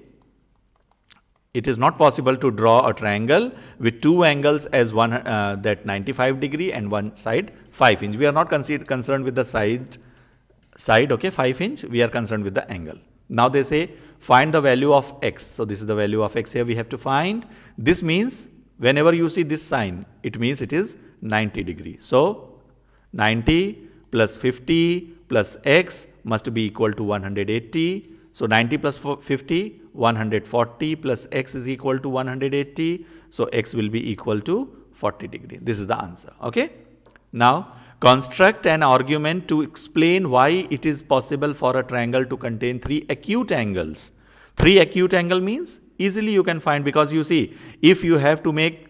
It is not possible to draw a triangle with two angles as one that 95 degree and one side 5 inch. We are not concerned with the side, okay, 5 inch. We are concerned with the angle. Now they say find the value of x. So this is the value of x here we have to find. This means whenever you see this sign, it means it is 90 degree. So 90 plus 50 plus x must be equal to 180. So 90 plus 50, 140 plus x is equal to 180. So x will be equal to 40 degree. This is the answer. Okay. Now construct an argument to explain why it is possible for a triangle to contain 3 acute angles. 3 acute angle means easily you can find, because you see if you have to make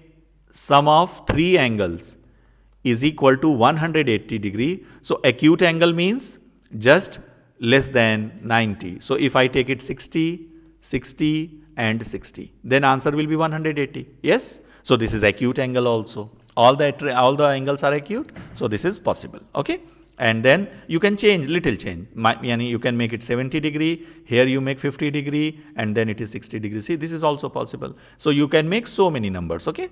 sum of 3 angles is equal to 180 degree. So acute angle means just less than 90. So if I take it 60, 60 and 60, then answer will be 180. Yes. So this is acute angle also. All the angles are acute. So this is possible. Okay. And then you can change, little change. You can make it 70 degree. Here you make 50 degree and then it is 60 degree. See, this is also possible. So you can make so many numbers. Okay.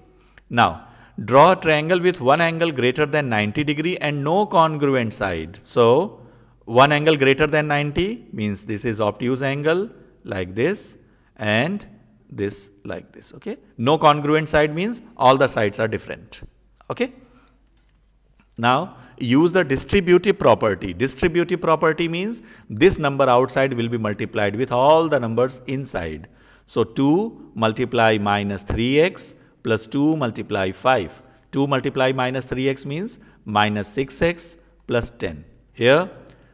Now draw a triangle with one angle greater than 90 degree and no congruent side. So one angle greater than 90 means this is obtuse angle like this and this like this. Okay. No congruent side means all the sides are different. Okay. Now use the distributive property. Distributive property means this number outside will be multiplied with all the numbers inside. So 2 multiply minus 3x plus 2 multiply 5. 2 multiply minus 3x means minus 6x plus 10. Here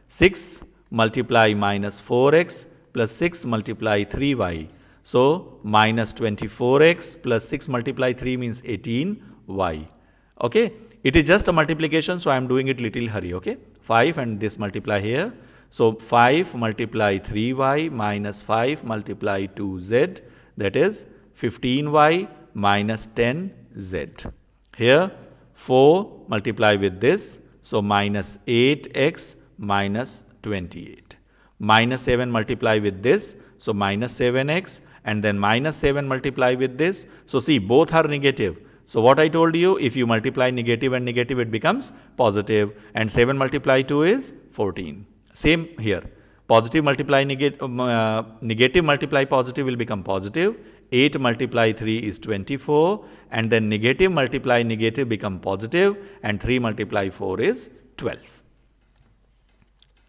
6 multiply minus 4x plus 6 multiply 3y. So minus 24x plus 6 multiply 3 means 18y. Okay, it is just a multiplication, so I am doing it little hurry. Okay, 5 and this multiply here. So 5 multiply 3y minus 5 multiply 2z, that is 15y minus 10z. Here 4 multiply with this, so minus 8x minus 28. Minus 7 multiply with this, so minus 7x, and then minus 7 multiply with this. So see, both are negative. So what I told you, if you multiply negative and negative, it becomes positive, and 7 multiply 2 is 14. Same here. Positive multiply negative, negative multiply positive will become positive. 8 multiply 3 is 24, and then negative multiply negative become positive, and 3 multiply 4 is 12.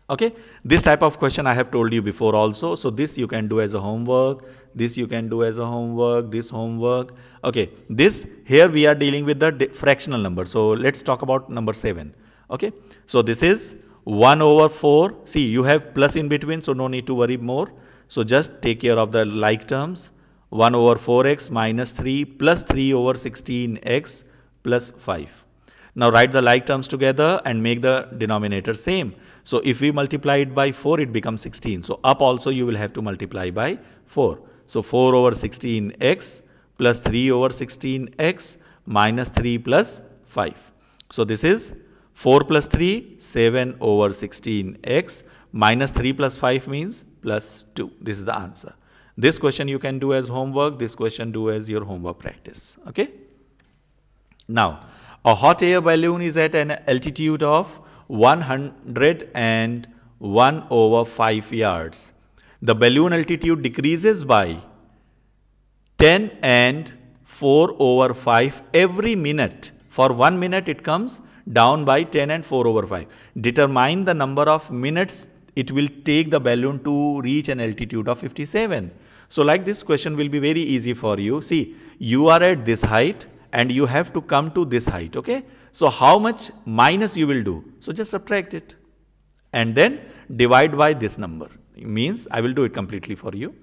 Okay, this type of question I have told you before also. So this you can do as a homework, this you can do as a homework, this homework. Okay, this here we are dealing with the fractional number. So let's talk about number 7. Okay, so this is 1 over 4. See, you have plus in between, so no need to worry more. So just take care of the like terms. 1 over 4x minus 3 plus 3 over 16x plus 5. Now write the like terms together and make the denominator same. So if we multiply it by 4, it becomes 16. So up also you will have to multiply by 4. So 4 over 16x plus 3 over 16x minus 3 plus 5. So this is 4 plus 3, 7 over 16x minus 3 plus 5 means plus 2. This is the answer. This question you can do as homework, this question do as your homework practice. Okay. Now, a hot air balloon is at an altitude of 101 over 5 yards. The balloon altitude decreases by 10 and 4 over 5 every minute. For 1 minute it comes down by 10 and 4 over 5. Determine the number of minutes it will take the balloon to reach an altitude of 57. So like this question will be very easy for you. See, you are at this height and you have to come to this height. Okay. So how much minus you will do? So just subtract it and then divide by this number. It means I will do it completely for you.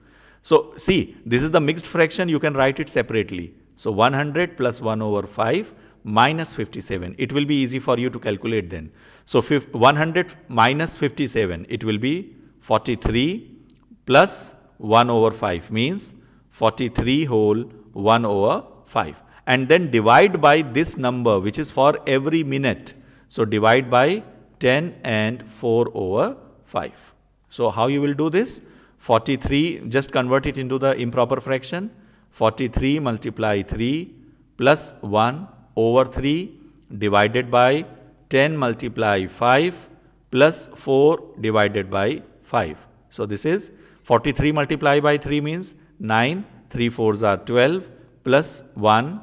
So see, this is the mixed fraction. You can write it separately. So 100 plus 1 over 5 minus 57. It will be easy for you to calculate then. So 100 minus 57, it will be 43 plus 1 over 5 means 43 whole 1 over 5. And then divide by this number which is for every minute. So divide by 10 and 4 over 5. So how you will do this? 43, just convert it into the improper fraction. 43 multiply 3 plus 1 over 3 divided by 10 multiply 5 plus 4 divided by 5. So this is 43 multiply by 3 means 9, 3 4s are 12 plus 1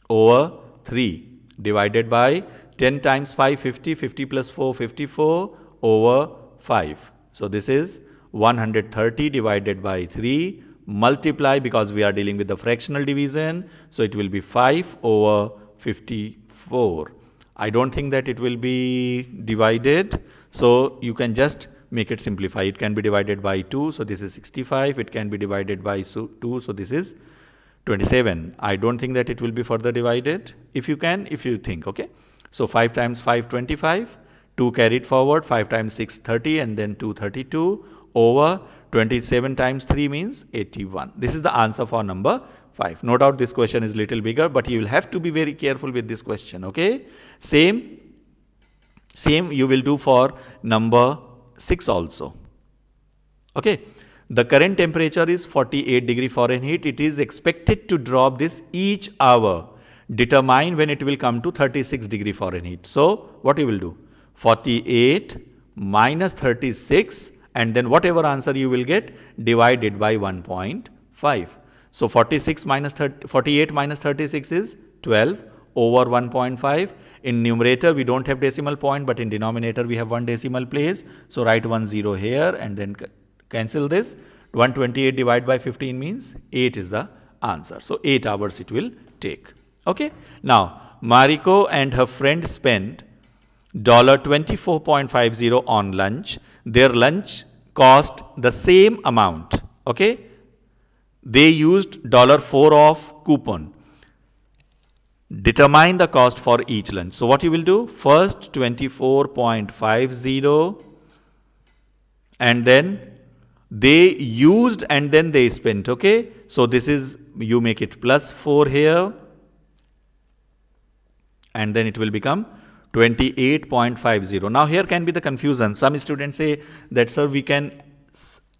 over 3 divided by 10 times 5, 50, 50 plus 4, 54 over 5. So this is 130 divided by 3 multiply, because we are dealing with the fractional division, so it will be 5 over 54. I don't think that it will be divided, so you can just make it simplify. It can be divided by 2, so this is 65. It can be divided by 2, so this is 27. I don't think that it will be further divided. If you can, if you think, okay. So 5 times 5, 25. 2 carried forward, 5 times 6, 30, and then 2, 32 over 27 times 3 means 81. This is the answer for number 5. No doubt this question is little bigger, but you will have to be very careful with this question, okay. Same you will do for number 6 also, okay. The current temperature is 48 degree Fahrenheit. It is expected to drop this each hour. Determine when it will come to 36 degree Fahrenheit. So what you will do? 48 minus 36, and then whatever answer you will get, divided by 1.5. So 48 minus 36 is 12 over 1.5. In numerator we don't have decimal point, but in denominator we have one decimal place. So write 10 here and then cancel this. 128 divided by 15 means 8 is the answer. So 8 hours it will take. Okay. Now, Mariko and her friend spent $24.50 on lunch. Their lunch cost the same amount. Okay. They used $4 of coupon. Determine the cost for each lunch. So what you will do? First 24.50 and then they used and then they spent. Okay. So this is, you make it plus 4 here and then it will become 28.50. Now here can be the confusion. Some students say that, sir, we can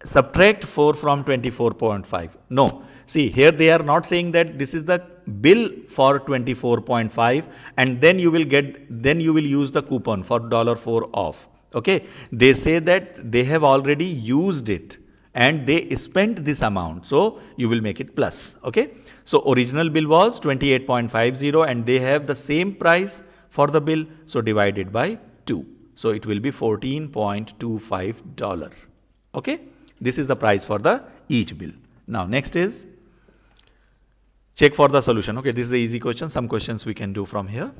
subtract 4 from 24.5. No. See, here they are not saying that this is the bill for 24.5 and then you will use the coupon for $4 off. Okay. They say that they have already used it and they spent this amount. So you will make it plus. Okay. So original bill was 28.50 and they have the same price for the bill. So divided by 2. So it will be $14.25. Okay. This is the price for the each bill. Now next is check for the solution. Okay, this is an easy question. Some questions we can do from here.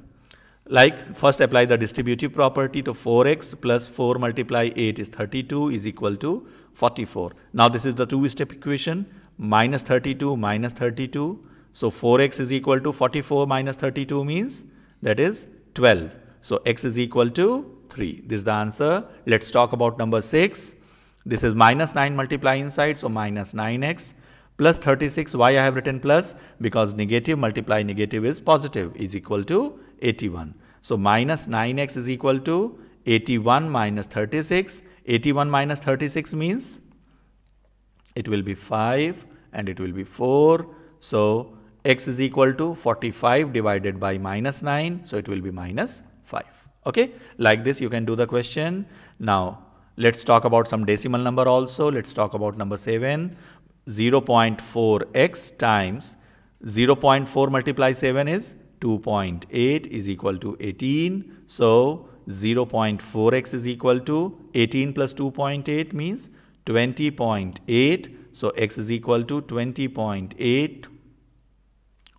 Like first apply the distributive property to 4x plus 4 multiply 8 is 32 is equal to 44. Now this is the two-step equation, minus 32 minus 32. So 4x is equal to 44 minus 32 means that is 12. So x is equal to 3. This is the answer. Let's talk about number 6. This is minus 9 multiply inside, so minus 9x plus 36. Why I have written plus? Because negative multiply negative is positive is equal to 81. So minus 9x is equal to 81 minus 36. 81 minus 36 means it will be 5 and it will be 4. So x is equal to 45 divided by minus 9. So it will be minus 5. Okay. Like this you can do the question. Now let's talk about some decimal number also. Let's talk about number 7. 0.4x times 0.4 multiply 7 is 2.8 is equal to 18. So 0.4x is equal to 18 plus 2.8 means 20.8. So x is equal to 20.8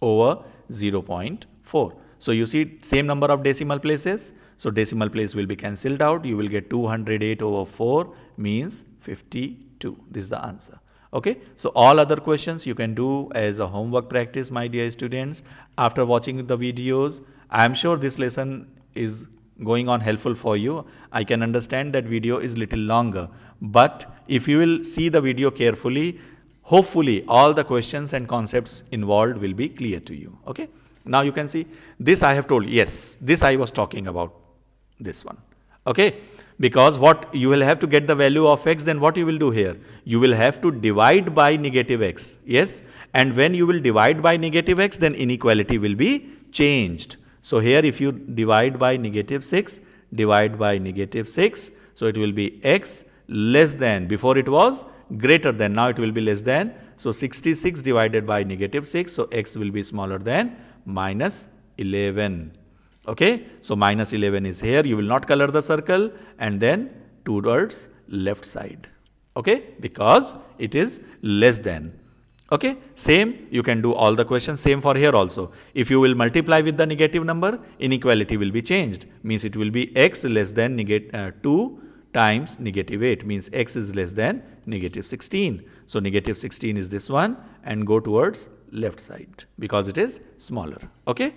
over 0.4. So you see same number of decimal places. So decimal place will be cancelled out. You will get 208 over 4 means 52. This is the answer. Okay. So all other questions you can do as a homework practice, my dear students. After watching the videos, I am sure this lesson is going on helpful for you. I can understand that video is little longer, but if you will see the video carefully, hopefully all the questions and concepts involved will be clear to you. Okay. Now you can see this I have told. Yes, this I was talking about this one. Okay. Because what you will have to get the value of x, then what you will do here? You will have to divide by negative x. Yes. And when you will divide by negative x, then inequality will be changed. So here if you divide by negative 6, divide by negative 6. So it will be x less than, before it was greater than, now it will be less than. So 66 divided by negative 6. So x will be smaller than minus 11. Okay. So minus 11 is here. You will not color the circle and then towards left side. Okay. Because it is less than. Okay. Same you can do all the questions. Same for here also. If you will multiply with the negative number, inequality will be changed. Means it will be x less than 2 times negative 8. Means x is less than negative 16. So negative 16 is this one and go towards left side because it is smaller. Okay.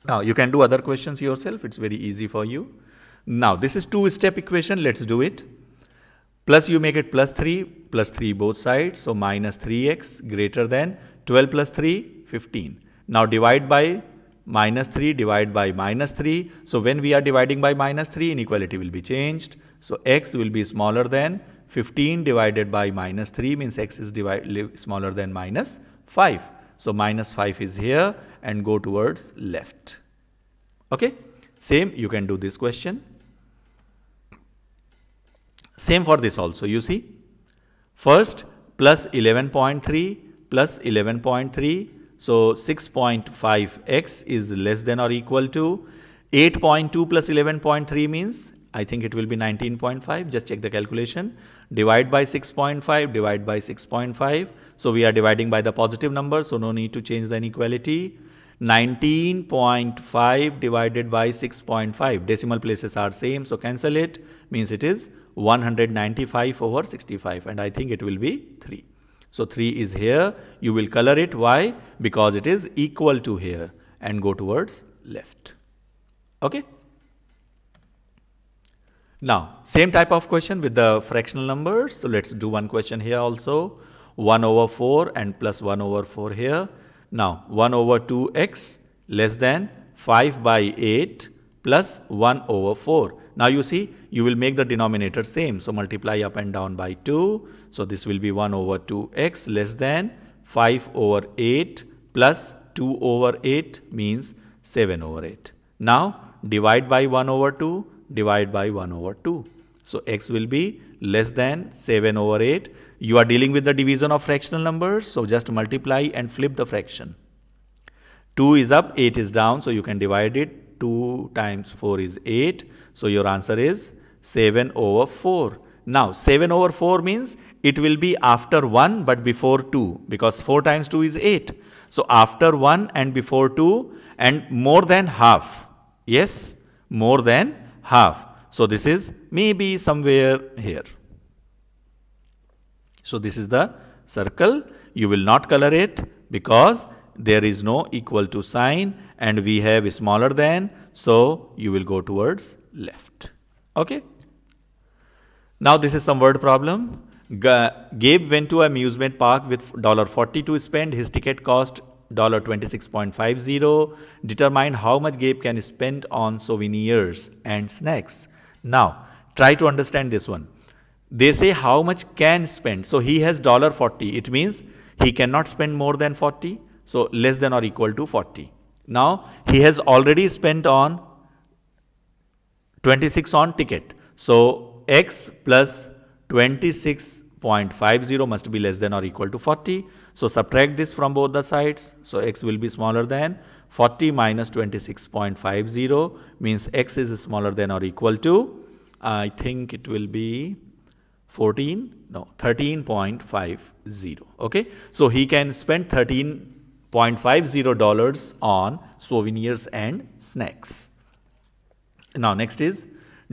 Now you can do other questions yourself. It's very easy for you. Now this is two-step equation. Let's do it. Plus you make it plus 3 both sides. So minus 3x greater than 12 plus 3, 15. Now divide by minus 3, divide by minus 3. So when we are dividing by minus 3, inequality will be changed. So x will be smaller than 15 divided by minus 3 means x is smaller than minus 5. So minus 5 is here and go towards left. Okay. Same you can do this question. Same for this also. You see first plus 11.3 plus 11.3. So 6.5x is less than or equal to 8.2 plus 11.3 means I think it will be 19.5. Just check the calculation. Divide by 6.5, divide by 6.5. So we are dividing by the positive number, so no need to change the inequality. 19.5 divided by 6.5. Decimal places are same, so cancel it. Means it is 195 over 65, and I think it will be 3. So 3 is here. You will color it. Why? Because it is equal to here, and go towards left. Okay. Now, same type of question with the fractional numbers. So let's do one question here also. 1 over 4 and plus 1 over 4 here. Now, 1 over 2x less than 5 by 8 plus 1 over 4. Now you see, you will make the denominator same. So multiply up and down by 2. So this will be 1 over 2x less than 5 over 8 plus 2 over 8 means 7 over 8. Now divide by 1 over 2, divide by 1 over 2. So x will be less than 7 over 8. You are dealing with the division of fractional numbers, so just multiply and flip the fraction. 2 is up, 8 is down, so you can divide it. 2 times 4 is 8. So your answer is 7 over 4. Now 7 over 4 means it will be after 1 but before 2, because 4 times 2 is 8. So after 1 and before 2 and more than half. Yes, more than half. So this is maybe somewhere here. So this is the circle. You will not color it because there is no equal to sign and we have smaller than. So you will go towards left. Okay. Now this is some word problem. Gabe went to amusement park with $40 to spend. His ticket cost $26.50. Determine how much Gabe can spend on souvenirs and snacks. Now try to understand this one. They say how much can spend. So he has $40. It means he cannot spend more than 40. So less than or equal to 40. Now he has already spent on 26 on ticket. So x plus 26.50 must be less than or equal to 40. So subtract this from both the sides. So x will be smaller than 40 minus 26.50 means x is smaller than or equal to, I think it will be 13.50. Okay. So he can spend $13.50 on souvenirs and snacks. Now next is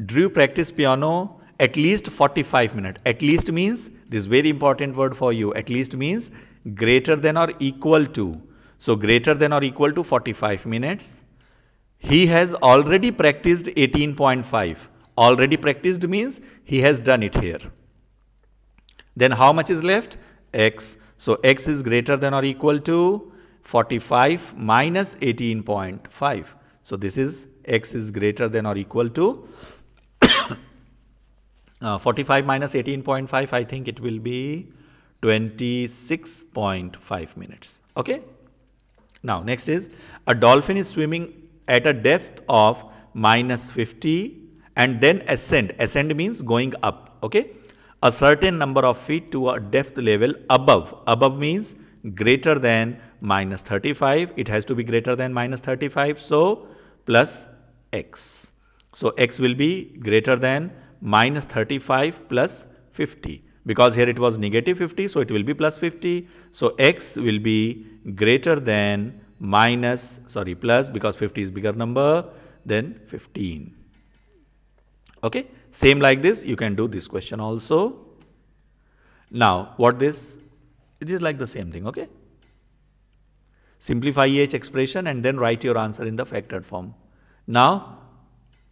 Drew practice piano at least 45 minutes. At least means, this is very important word for you, at least means greater than or equal to. So greater than or equal to 45 minutes. He has already practiced 18.5. Already practiced means he has done it here. Then how much is left? X. So x is greater than or equal to 45 minus 18.5. So this is x is greater than or equal to 45 minus 18.5, I think it will be 26.5 minutes. Okay. Now next is a dolphin is swimming at a depth of minus 50 and then ascend. Ascend means going up. Okay. A certain number of feet to a depth level above. Above means greater than minus 35. It has to be greater than minus 35. So plus x. So x will be greater than minus 35 plus 50. Because here it was negative 50, so it will be plus 50. So x will be greater than minus, sorry, plus, because 50 is bigger number than 15. Okay. Same like this, you can do this question also. Now, what this? It is like the same thing, okay? Simplify each expression and then write your answer in the factored form. Now,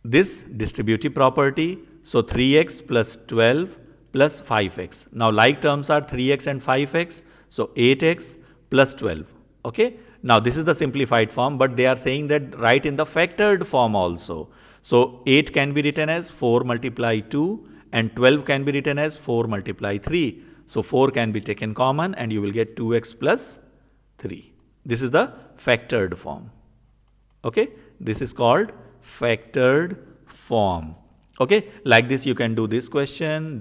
this distributive property, so 3x plus 12 plus 5x. Now, like terms are 3x and 5x, so 8x plus 12, okay? Now, this is the simplified form, but they are saying that write in the factored form also. So 8 can be written as 4 multiply 2 and 12 can be written as 4 multiply 3. So 4 can be taken common and you will get 2x plus 3. This is the factored form. Okay. This is called factored form. Okay. Like this you can do this question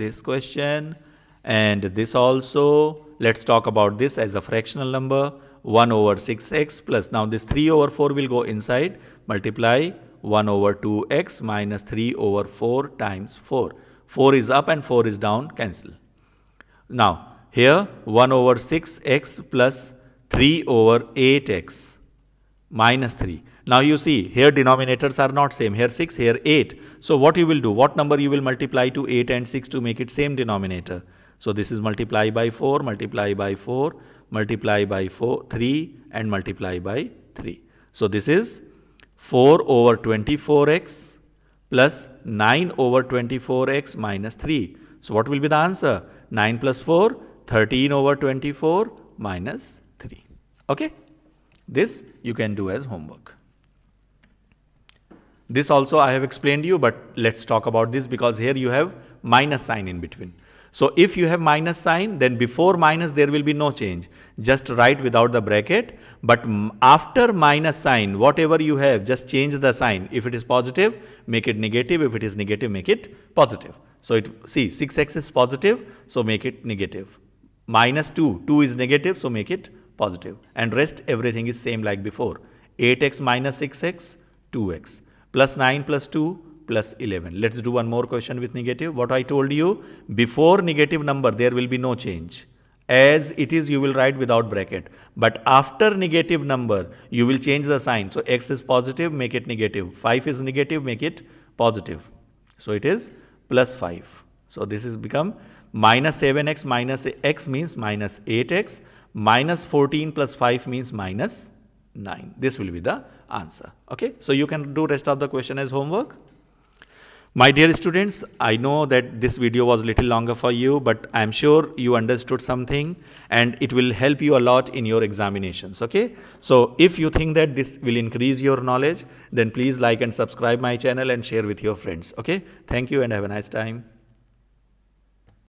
and this also. Let's talk about this as a fractional number. 1 over 6x plus, now this 3 over 4 will go inside, multiply 1 over 2x minus 3 over 4 times 4. 4 is up and 4 is down, cancel. Now, here 1 over 6x plus 3 over 8x minus 3. Now you see here denominators are not same, here 6, here 8. So what you will do, what number you will multiply to 8 and 6 to make it same denominator? So this is multiply by 4, multiply by 4, multiply by 4, 3 and multiply by 3. So this is 4 over 24x plus 9 over 24x minus 3. So what will be the answer? 9 plus 4, 13 over 24 minus 3. Okay? This you can do as homework. This also I have explained you, but let's talk about this because here you have minus sign in between. So if you have minus sign, then before minus there will be no change. Just write without the bracket. But after minus sign, whatever you have, just change the sign. If it is positive, make it negative. If it is negative, make it positive. So see 6x is positive, so make it negative. Minus 2, 2 is negative, so make it positive. And rest everything is same like before. 8x minus 6x, 2x. Plus 9 plus 2 plus 11. Let's do one more question with negative. What I told you, before negative number there will be no change. As it is you will write without bracket. But after negative number you will change the sign. So x is positive, make it negative. 5 is negative, make it positive. So it is plus 5. So this is become minus 7x minus x means minus 8x. Minus 14 plus 5 means minus 9. This will be the answer. Okay. So you can do rest of the question as homework. My dear students, I know that this video was little longer for you, but I am sure you understood something and it will help you a lot in your examinations. Okay. So if you think that this will increase your knowledge, then please like and subscribe my channel and share with your friends. Okay. Thank you and have a nice time.